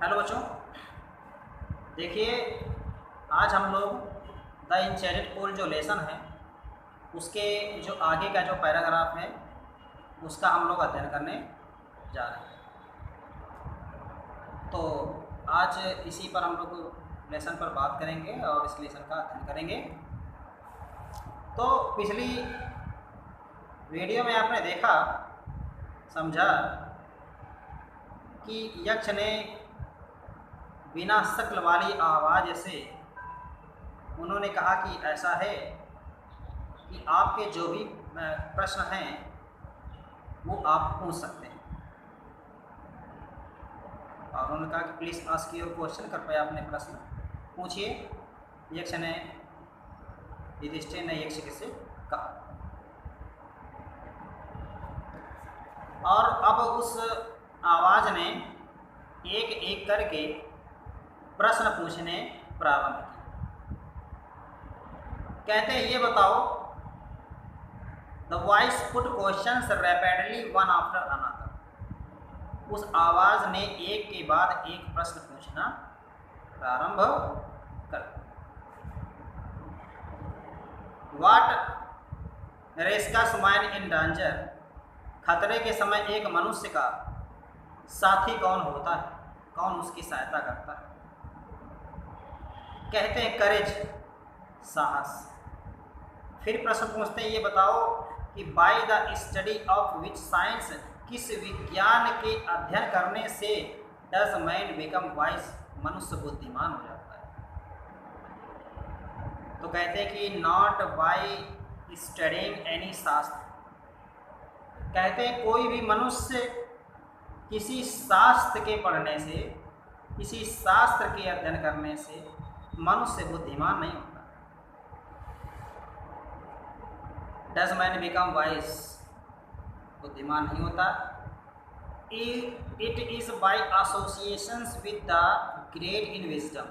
Hello बच्चों, देखिए आज हम लोग द इनचैरिट पोल जो लेसन है उसके जो आगे का जो पैराग्राफ है उसका हम लोग अध्ययन करने जा रहे हैं। तो आज इसी पर हम लोग लेसन पर बात करेंगे और इस लेसन का अध्ययन करेंगे। तो पिछली वीडियो में आपने देखा समझा कि यक्ष ने बिना शक्ल वाली आवाज़ से उन्होंने कहा कि ऐसा है कि आपके जो भी प्रश्न हैं वो आप पूछ सकते हैं। और उन्होंने कहा कि प्लीज़ आस्क योर क्वेश्चन, कृपया अपने प्रश्न पूछिए। यक्ष ने युधिष्ठिर ने यक्ष से कहा। और अब उस आवाज़ ने एक एक करके प्रश्न पूछने प्रारंभ किए। कहते हैं ये बताओ, the voice put questions rapidly one after another. उस आवाज़ ने एक के बाद एक प्रश्न पूछना प्रारंभ कर। What rescues man in danger. खतरे के समय एक मनुष्य का साथी कौन होता है, कौन उसकी सहायता करता है। कहते हैं करेज, साहस। फिर प्रश्न पूछते हैं ये बताओ कि by the study of which science, किस विज्ञान के अध्ययन करने से डज मैन बिकम वाइज, मनुष्य बुद्धिमान हो जाता है। तो कहते हैं कि नॉट बाय स्टडिंग एनी शास्त्र। कहते हैं कोई भी मनुष्य किसी शास्त्र के पढ़ने से, किसी शास्त्र के अध्ययन करने से मनुष्य बुद्धिमान नहीं होता। डज मैन बिकम वाइज, बुद्धिमान नहीं होता। It is by associations with the great in wisdom.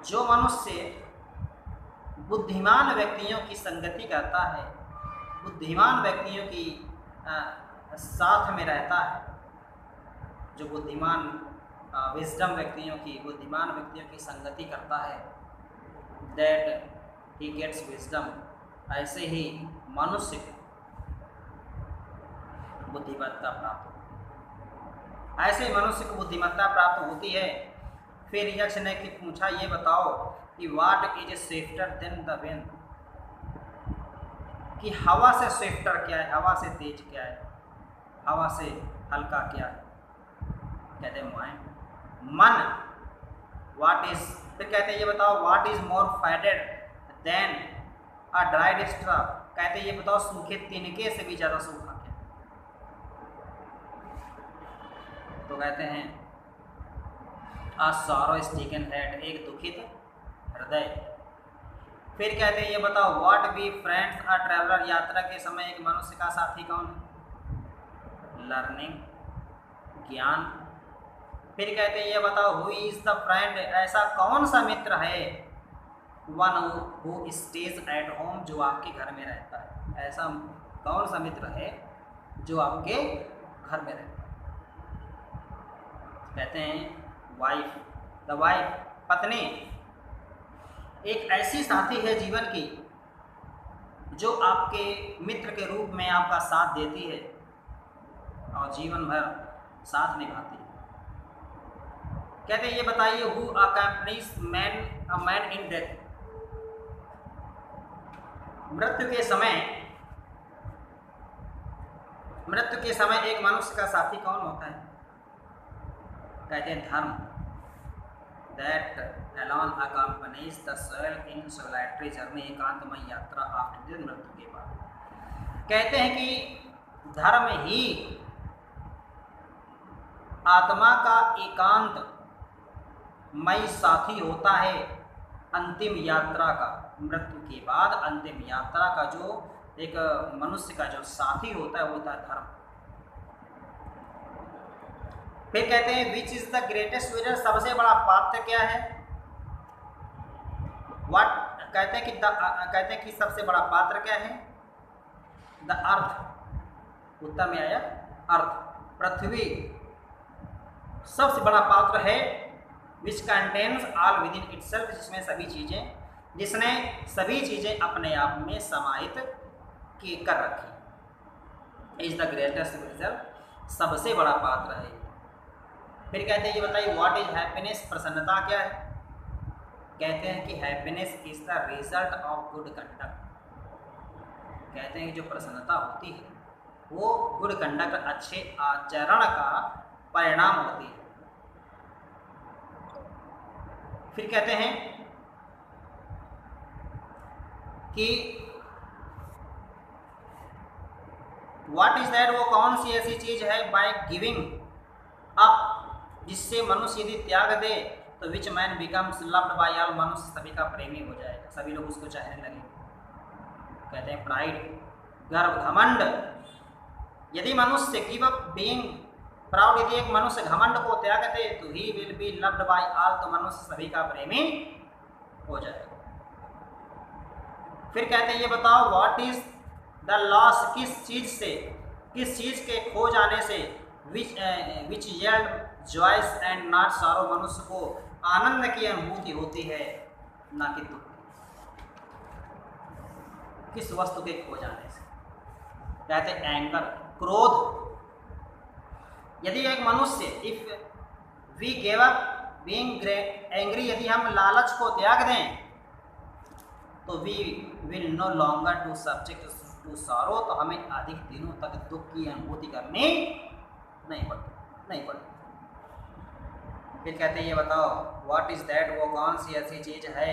जो मनुष्य बुद्धिमान व्यक्तियों की संगति करता है, बुद्धिमान व्यक्तियों की साथ में रहता है, जो बुद्धिमान विजडम व्यक्तियों की, बुद्धिमान व्यक्तियों की संगति करता है, दैट ही गेट्स विजडम। ऐसे ही मनुष्य को बुद्धिमत्ता प्राप्त हो, ऐसे मनुष्य को बुद्धिमत्ता प्राप्त होती है। फिर यक्ष ने कि पूछा ये बताओ कि what is swifter than the wind. कि हवा से स्विफ्टर क्या है, हवा से तेज क्या है, हवा से हल्का क्या है। कहते हैं माइंड, मन। व्हाट इज, फिर कहते हैं ये बताओ what is more fighted than a dried straw. कहते हैं ये बताओ सूखे तिनके से भी ज़्यादा सूखा क्या। तो कहते हैं अ सॉरो स्टिकन हेड, एक दुखित हृदय। फिर कहते हैं ये बताओ what be friends a traveller, यात्रा के समय एक मनुष्य का साथी कौन है। लर्निंग, ज्ञान। फिर कहते हैं ये बताओ हु इज द फ्रेंड, ऐसा कौन सा मित्र है। One who stays at home, जो आपके घर में रहता है। ऐसा कौन सा मित्र है जो आपके घर में रहता है। कहते हैं वाइफ, द वाइफ, पत्नी एक ऐसी साथी है जीवन की जो आपके मित्र के रूप में आपका साथ देती है और जीवन भर साथ निभाती है। कहते हैं ये बताइए who accompanies man in death. मृत्यु के समय एक मनुष्य का साथी कौन होता है। कहते हैं धर्म, that alone accompanies the soul in solitary journey, एकांतमय यात्रा आफ्टर डेथ, मृत्यु के बाद। कहते हैं कि धर्म ही आत्मा का एकांत मई साथी होता है अंतिम यात्रा का। मृत्यु के बाद अंतिम यात्रा का जो एक मनुष्य का जो साथी होता है वो होता है धर्म। फिर कहते हैं which is the greatest winner, सबसे बड़ा पात्र क्या है। व्हाट, कहते हैं कि सबसे बड़ा पात्र क्या है। द अर्थ, उत्तर में आया अर्थ, पृथ्वी। सबसे बड़ा पात्र है which contains all with in itself, जिसमें सभी चीज़ें, जिसने सभी चीज़ें अपने आप में समाहित की कर रखी। इज द ग्रेटेस्ट रिजल्ट, सबसे बड़ा पात्र है। फिर कहते हैं ये बताइए व्हाट इज हैप्पीनेस, प्रसन्नता क्या है। कहते हैं कि happiness is the result of good conduct. कहते हैं कि जो प्रसन्नता होती है वो गुड कंडक्ट, अच्छे आचरण का परिणाम होती है। फिर कहते हैं कि व्हाट इज दैट, वो कौन सी ऐसी चीज है, बाय गिविंग अप, जिससे मनुष्य यदि त्याग दे तो which man becomes loved by all, मनुष्य सभी का प्रेमी हो जाएगा, सभी लोग उसको चाहने लगेंगे। कहते हैं प्राइड, गर्व, घमंड, यदि मनुष्य गिव अप बीइंग प्राउड, यदि एक मनुष्य घमंड को त्याग दे तो he will be loved by all, तो मनुष्य सभी का प्रेमी हो जाएगा। फिर कहते हैं ये बताओ व्हाट इज द लॉस, किस चीज से, किस चीज के खो जाने से, which yield joys and not sorrow, मनुष्य को आनंद की अनुभूति होती है ना कि दुख। किस वस्तु के खो जाने से। कहते हैं एंगर, क्रोध, यदि एक मनुष्य if we give up being angry, यदि हम लालच को त्याग दें तो we will no longer to subject to sorrow, तो हमें अधिक दिनों तक दुख की अनुभूति करनी नहीं पड़ती। फिर कहते हैं ये बताओ व्हाट इज दैट, वो कौन सी ऐसी चीज है,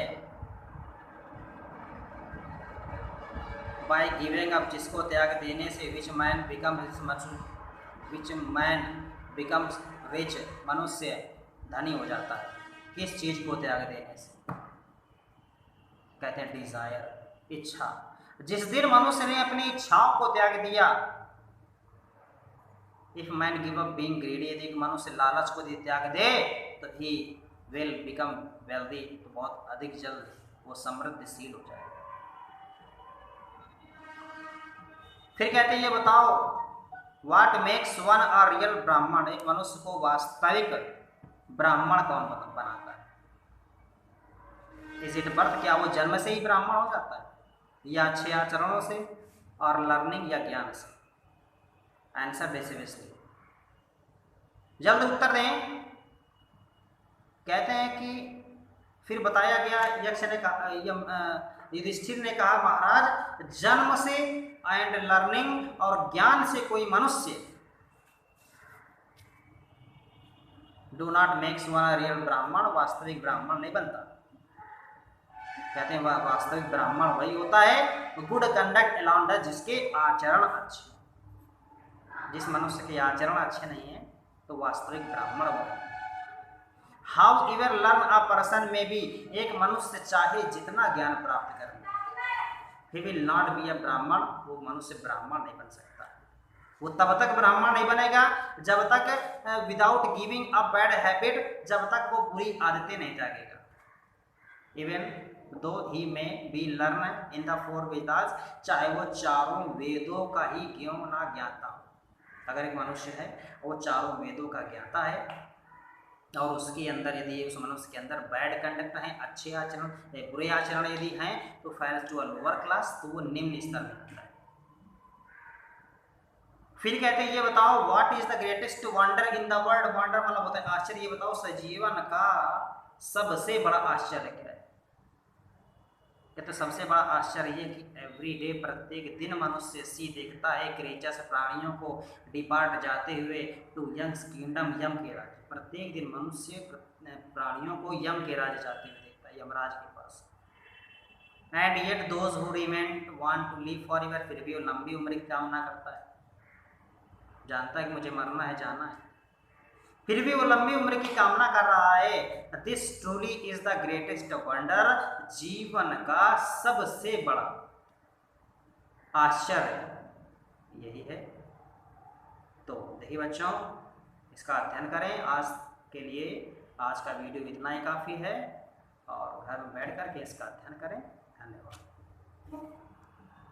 बाय गिविंग अप, जिसको त्याग देने से विच मैन बिकम्स रिच, मनुष्य धनी हो जाता है। किस चीज को त्याग देने से। कहते हैं डिजायर, इच्छा, जिस दिन मनुष्य ने अपनी इच्छाओं को त्याग दिया, if man give up being greedy, यदि मनुष्य लालच को त्याग दे तो ही विल बिकम वेल्दी, तो बहुत अधिक जल्द वो समृद्धशील हो जाएगा। फिर कहते हैं ये बताओ what makes one a real ब्राह्मण, एक मनुष्य को वास्तविक ब्राह्मण कौन बनाता है। इज इट बर्थ, क्या वो जन्म से ही ब्राह्मण हो जाता है, या अच्छे आचरणों से और लर्निंग या ज्ञान से। आंसर डेसिवियसली, जल्द उत्तर दें। कहते हैं कि फिर बताया गया, यक्ष ने कहा, युधिष्ठिर ने कहा महाराज जन्म से एंड लर्निंग और ज्ञान से कोई मनुष्य do not makes one real ब्राह्मण, वास्तविक ब्राह्मण नहीं बनता। कहते हैं वास्तविक ब्राह्मण वही होता है गुड कंडक्ट अलाउंड, जिसके आचरण अच्छे, जिस मनुष्य के आचरण अच्छे नहीं है तो वास्तविक ब्राह्मण वही। How ever learn a person में भी, एक मनुष्य चाहे जितना ज्ञान प्राप्त कर he will not be a ब्राह्मण, वो मनुष्य ब्राह्मण नहीं बन सकता। वो तब तक ब्राह्मण नहीं बनेगा जब तक without giving a bad habit, जब तक वो बुरी आदतें नहीं त्यागेगा। इवन दो ही में be learn in the 4 Vedas, चाहे वो चारों वेदों का ही क्यों ना ज्ञाता हो। अगर एक मनुष्य है वो चारों वेदों का ज्ञाता है और उसके अंदर यदि उस मनुष्य के अंदर बैड कंडक्ट है, अच्छे आचरण या बुरे आचरण यदि हैं तो फैल्स टू अ लोअर क्लास, तो वो निम्न स्तर में होता है। फिर कहते हैं ये बताओ what is the greatest wonder in the world, wonder मतलब होता है आश्चर्य, ये बताओ सजीवन का सबसे बड़ा आश्चर्य क्या है। तो सबसे बड़ा आश्चर्य ये कि एवरी डे, प्रत्येक दिन मनुष्य सी देखता है क्रिएचर्स, प्राणियों को डिपार्ट जाते हुए टू यंग्स किंगडम, यम के राज्य। प्रत्येक दिन मनुष्य प्राणियों को यम के राज्य जाते हुए देखता है, यमराज के पास। And yet those who remain want to live forever, फिर भी वो लंबी उम्र की कामना करता है, जानता है कि मुझे मरना है, जाना है, फिर भी वो लंबी उम्र की कामना कर रहा है। This truly is the greatest wonder, जीवन का सबसे बड़ा आश्चर्य यही है। तो देखिए बच्चों, इसका अध्ययन करें। आज के लिए आज का वीडियो इतना ही काफ़ी है और घर में बैठ कर के इसका अध्ययन करें। धन्यवाद।